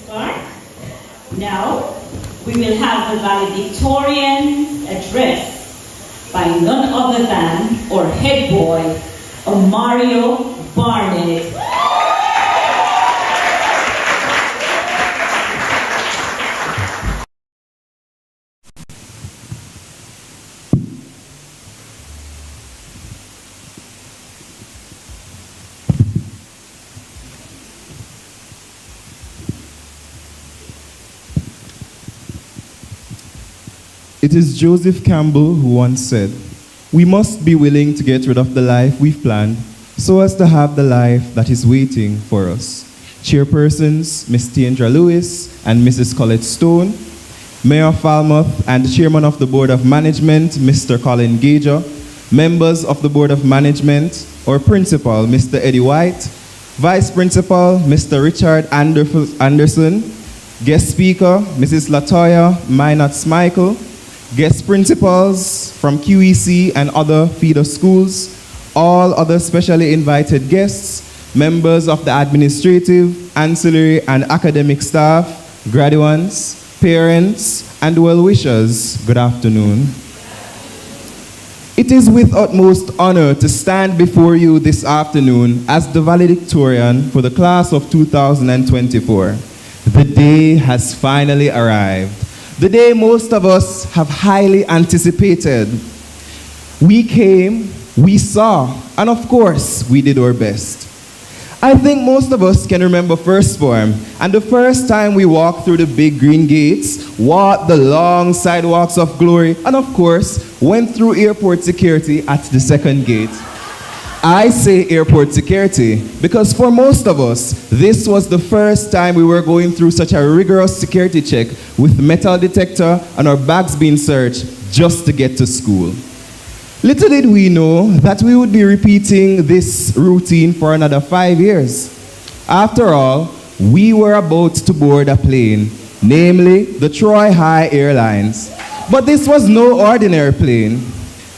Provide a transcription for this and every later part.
Park. Now, we will have the valedictorian address by none other than our head boy, Omario Barnett. It is Joseph Campbell who once said, "We must be willing to get rid of the life we've planned so as to have the life that is waiting for us." Chairpersons, Ms. Tiandra Lewis and Mrs. Colette Stone, Mayor of Falmouth and Chairman of the Board of Management, Mr. Colin Gager, members of the Board of Management, our Principal, Mr. Eddie White, Vice Principal, Mr. Richard Anderson, Guest Speaker, Mrs. Latoya Minot Michael, guest principals from QEC and other feeder schools, all other specially invited guests, members of the administrative, ancillary, and academic staff, graduates, parents, and well-wishers, good afternoon. It is with utmost honor to stand before you this afternoon as the valedictorian for the class of 2024. The day has finally arrived. The day most of us have highly anticipated. We came, we saw, and of course, we did our best. I think most of us can remember first form, and the first time we walked through the big green gates, walked the long sidewalks of glory, and of course, went through airport security at the second gate. I say airport security because for most of us, this was the first time we were going through such a rigorous security check with metal detector and our bags being searched just to get to school. Little did we know that we would be repeating this routine for another 5 years. After all, we were about to board a plane, namely the Troy High Airlines. But this was no ordinary plane.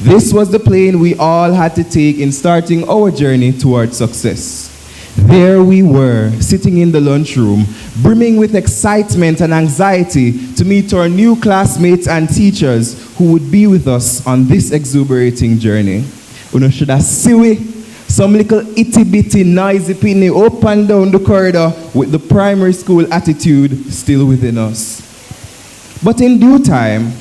This was the plane we all had to take in starting our journey towards success. There we were, sitting in the lunchroom, brimming with excitement and anxiety to meet our new classmates and teachers who would be with us on this exuberating journey. Uno should have seen some little itty-bitty noisy penny up and down the corridor with the primary school attitude still within us. But in due time,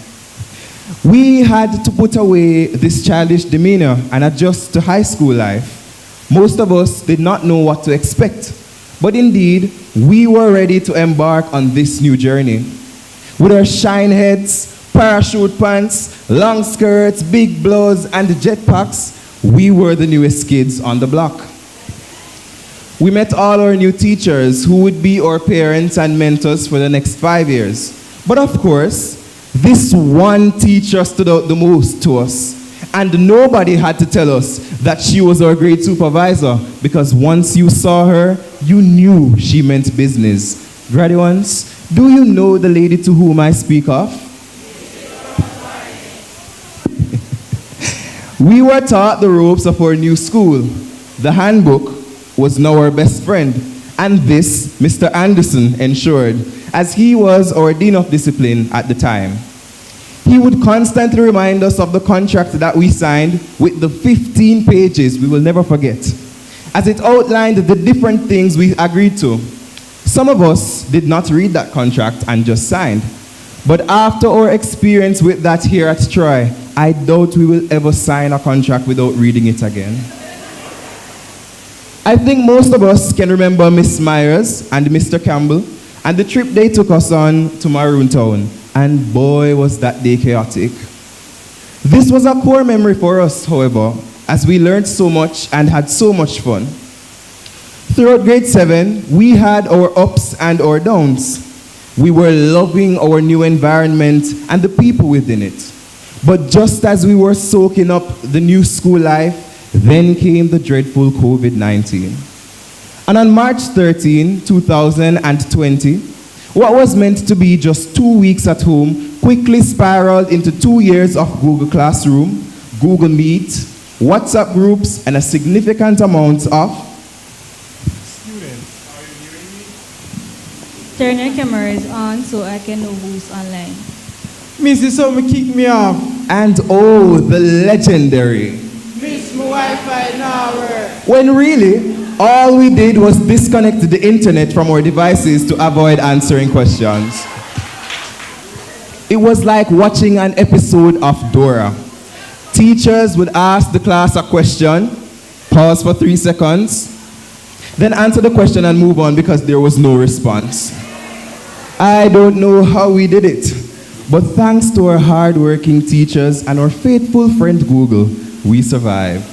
we had to put away this childish demeanor and adjust to high school life. Most of us did not know what to expect, but indeed, we were ready to embark on this new journey. With our shine heads, parachute pants, long skirts, big blows, and jetpacks, we were the newest kids on the block. We met all our new teachers who would be our parents and mentors for the next 5 years. But of course, this one teacher stood out the most to us, and nobody had to tell us that she was our grade supervisor, because once you saw her, you knew she meant business. Graduates, do you know the lady to whom I speak of? We were taught the ropes of our new school. The handbook was now our best friend, and this Mr. Anderson ensured, as he was our Dean of Discipline at the time. He would constantly remind us of the contract that we signed with the 15 pages we will never forget, as it outlined the different things we agreed to. Some of us did not read that contract and just signed. But after our experience with that here at Troy, I doubt we will ever sign a contract without reading it again. I think most of us can remember Miss Myers and Mr. Campbell and the trip they took us on to Maroon Town. And boy, was that day chaotic. This was a core memory for us, however, as we learned so much and had so much fun. Throughout grade 7, we had our ups and our downs. We were loving our new environment and the people within it. But just as we were soaking up the new school life, then came the dreadful COVID-19. And on March 13, 2020, what was meant to be just 2 weeks at home quickly spiraled into 2 years of Google Classroom, Google Meet, WhatsApp groups, and a significant amount of Turn your cameras on so I can know who's online. Mrs. Someone kick me off. And oh, the legendary. Miss, my Wi-Fi now work. When really, all we did was disconnect the internet from our devices to avoid answering questions. It was like watching an episode of Dora. Teachers would ask the class a question, pause for 3 seconds, then answer the question and move on because there was no response. I don't know how we did it, but thanks to our hardworking teachers and our faithful friend Google, we survived.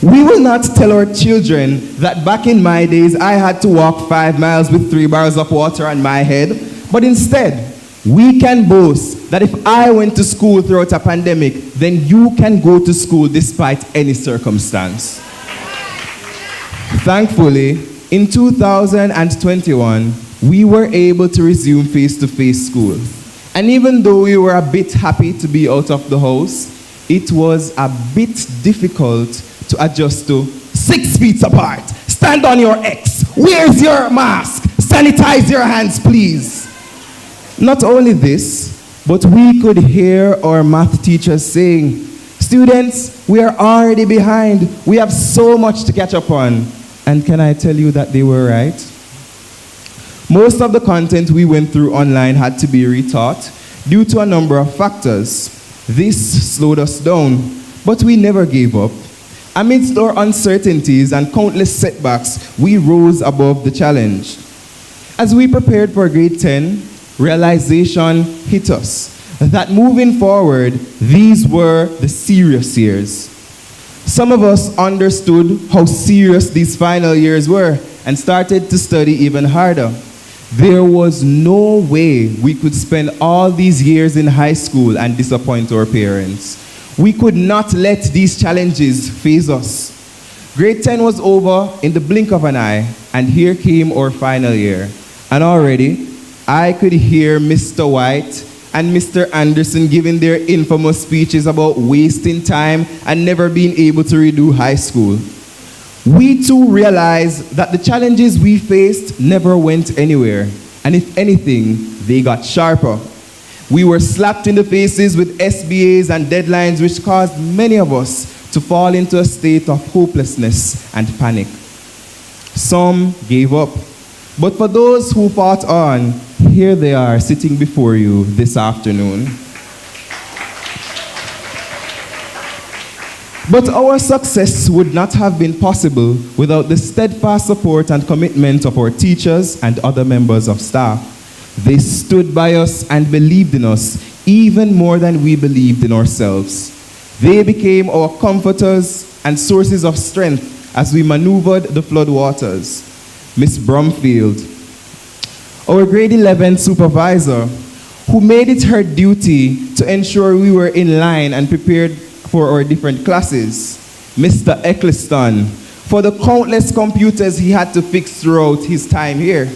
We will not tell our children that back in my days I had to walk 5 miles with 3 barrels of water on my head, but instead, we can boast that if I went to school throughout a pandemic, then you can go to school despite any circumstance. Thankfully, in 2021, we were able to resume face-to-face school. And even though we were a bit happy to be out of the house, it was a bit difficult to adjust to 6 feet apart. Stand on your X. Where's your mask? Sanitize your hands, please. Not only this, but we could hear our math teachers saying, students, we are already behind. We have so much to catch up on. And can I tell you that they were right? Most of the content we went through online had to be retaught due to a number of factors. This slowed us down, but we never gave up. Amidst our uncertainties and countless setbacks, we rose above the challenge. As we prepared for grade 10, realization hit us that moving forward, these were the serious years. Some of us understood how serious these final years were and started to study even harder. There was no way we could spend all these years in high school and disappoint our parents. We could not let these challenges phase us. Grade 10 was over in the blink of an eye, and here came our final year. And already, I could hear Mr. White and Mr. Anderson giving their infamous speeches about wasting time and never being able to redo high school. We too realized that the challenges we faced never went anywhere, and if anything, they got sharper. We were slapped in the faces with SBAs and deadlines which caused many of us to fall into a state of hopelessness and panic. Some gave up, but for those who fought on, here they are sitting before you this afternoon. But our success would not have been possible without the steadfast support and commitment of our teachers and other members of staff. They stood by us and believed in us even more than we believed in ourselves. They became our comforters and sources of strength as we maneuvered the floodwaters. Miss Brumfield, our grade 11 supervisor, who made it her duty to ensure we were in line and prepared for our different classes. Mr. Eccleston, for the countless computers he had to fix throughout his time here.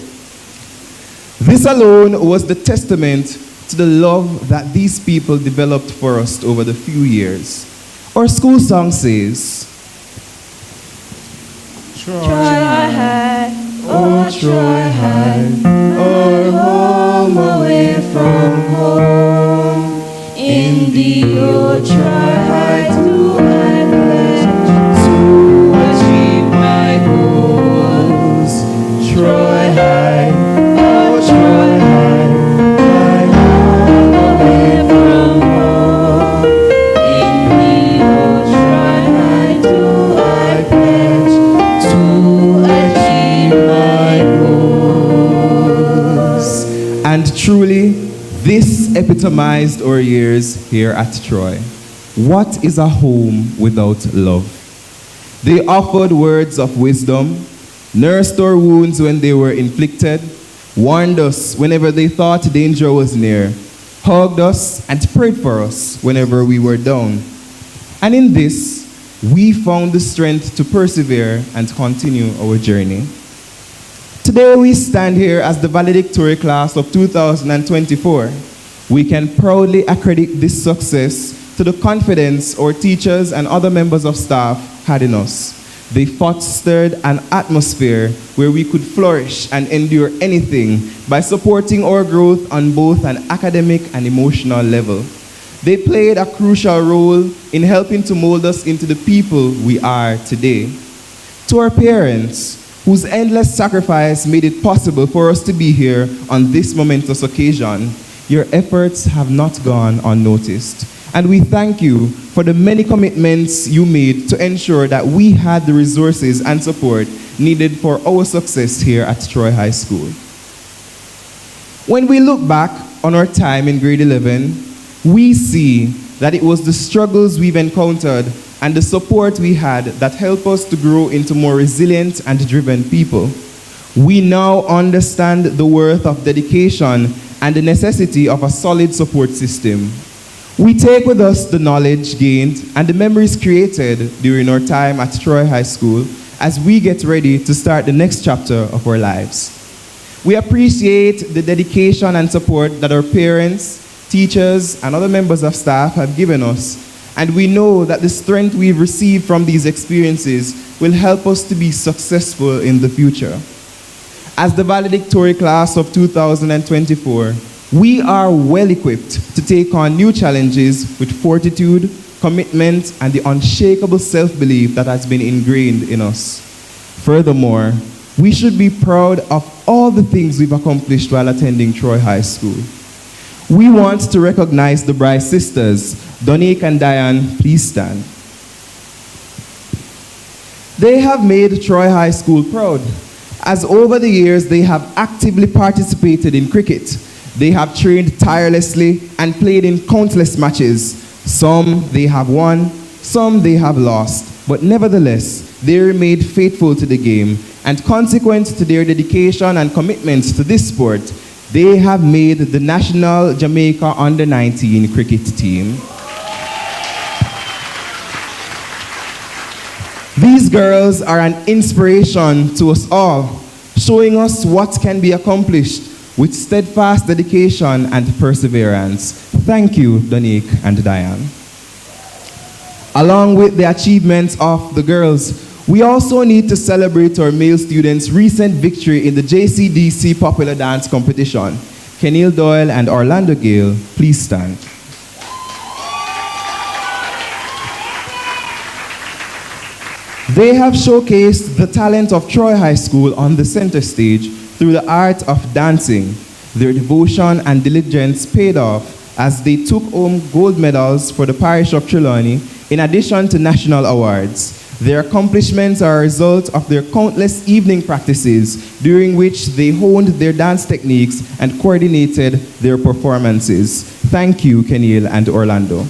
This alone was the testament to the love that these people developed for us over the few years. Our school song says, Troy High, oh Troy High, our home away from home. In the old Troy High do I pledge to achieve my goals. Troy High, oh Troy High, my home away from home. In the old Troy High do I pledge to achieve my goals. and truly, this epitomized our years here at Troy. What is a home without love? They offered words of wisdom, nursed our wounds when they were inflicted, warned us whenever they thought danger was near, hugged us and prayed for us whenever we were down. And in this, we found the strength to persevere and continue our journey. Today we stand here as the valedictorian class of 2024. We can proudly accredit this success to the confidence our teachers and other members of staff had in us. They fostered an atmosphere where we could flourish and endure anything by supporting our growth on both an academic and emotional level. They played a crucial role in helping to mold us into the people we are today. To our parents, whose endless sacrifice made it possible for us to be here on this momentous occasion, your efforts have not gone unnoticed. And we thank you for the many commitments you made to ensure that we had the resources and support needed for our success here at Troy High School. When we look back on our time in grade 11, we see that it was the struggles we've encountered and the support we had that helped us to grow into more resilient and driven people. We now understand the worth of dedication and the necessity of a solid support system. We take with us the knowledge gained and the memories created during our time at Troy High School as we get ready to start the next chapter of our lives. We appreciate the dedication and support that our parents, teachers, and other members of staff have given us, and we know that the strength we've received from these experiences will help us to be successful in the future. As the valedictorian class of 2024, we are well equipped to take on new challenges with fortitude, commitment, and the unshakable self-belief that has been ingrained in us. Furthermore, we should be proud of all the things we've accomplished while attending Troy High School. We want to recognize the Bryce sisters. Donique and Diane, please stand. They have made Troy High School proud, as over the years they have actively participated in cricket. They have trained tirelessly and played in countless matches. Some they have won, some they have lost, but nevertheless, they remained faithful to the game, and consequent to their dedication and commitment to this sport, they have made the national Jamaica Under-19 cricket team. These girls are an inspiration to us all, showing us what can be accomplished with steadfast dedication and perseverance. Thank you, Donique and Diane. Along with the achievements of the girls, we also need to celebrate our male students' recent victory in the JCDC Popular Dance Competition. Kenil Doyle and Orlando Gale, please stand. They have showcased the talent of Troy High School on the center stage through the art of dancing. Their devotion and diligence paid off as they took home gold medals for the parish of Trelawney in addition to national awards. Their accomplishments are a result of their countless evening practices during which they honed their dance techniques and coordinated their performances. Thank you, Kenil and Orlando.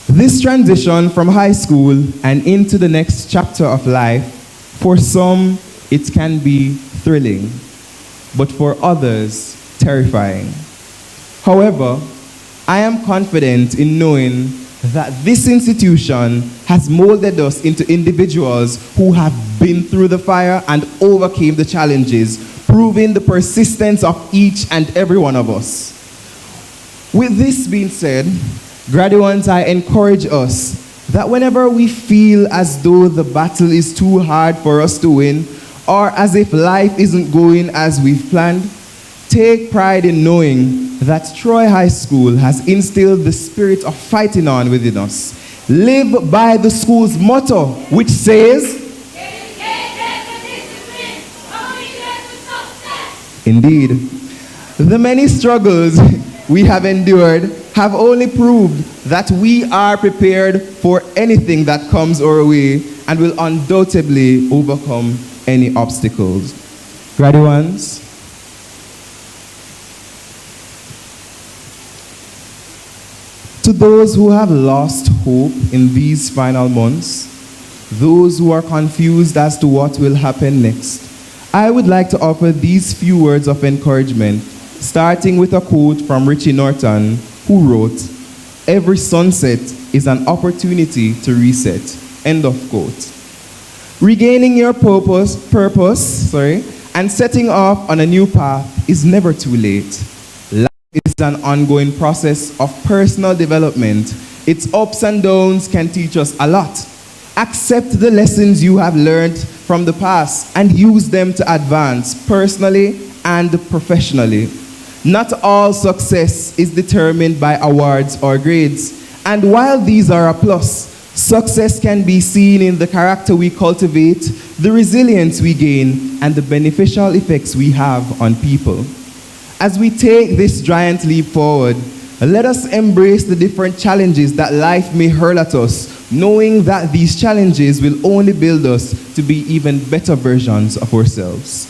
This transition from high school and into the next chapter of life, for some, it can be thrilling, but for others, terrifying. However, I am confident in knowing that this institution has molded us into individuals who have been through the fire and overcame the challenges, proving the persistence of each and every one of us. With this being said, graduates, I encourage us that whenever we feel as though the battle is too hard for us to win, or as if life isn't going as we've planned, take pride in knowing that Troy High School has instilled the spirit of fighting on within us. Live by the school's motto, which says, indeed, the many struggles we have endured have only proved that we are prepared for anything that comes our way and will undoubtedly overcome any obstacles. Graduates, to those who have lost hope in these final months, those who are confused as to what will happen next, I would like to offer these few words of encouragement, starting with a quote from Richie Norton, who wrote, "Every sunset is an opportunity to reset." End of quote. Regaining your purpose, and setting off on a new path is never too late. Life is an ongoing process of personal development, Its ups and downs can teach us a lot. Accept the lessons you have learned from the past and use them to advance personally and professionally. Not all success is determined by awards or grades, and while these are a plus, success can be seen in the character we cultivate, the resilience we gain, and the beneficial effects we have on people. As we take this giant leap forward, let us embrace the different challenges that life may hurl at us, knowing that these challenges will only build us to be even better versions of ourselves.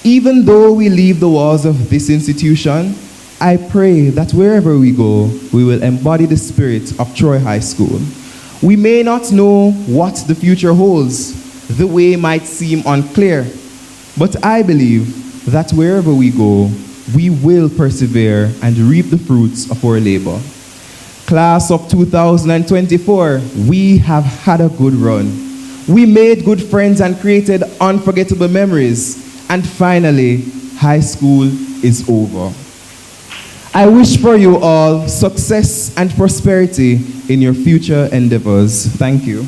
Even though we leave the walls of this institution, I pray that wherever we go, we will embody the spirit of Troy High School. We may not know what the future holds. The way might seem unclear, but I believe that wherever we go, we will persevere and reap the fruits of our labor. Class of 2024, we have had a good run. We made good friends and created unforgettable memories. And finally, high school is over. I wish for you all success and prosperity in your future endeavors. Thank you.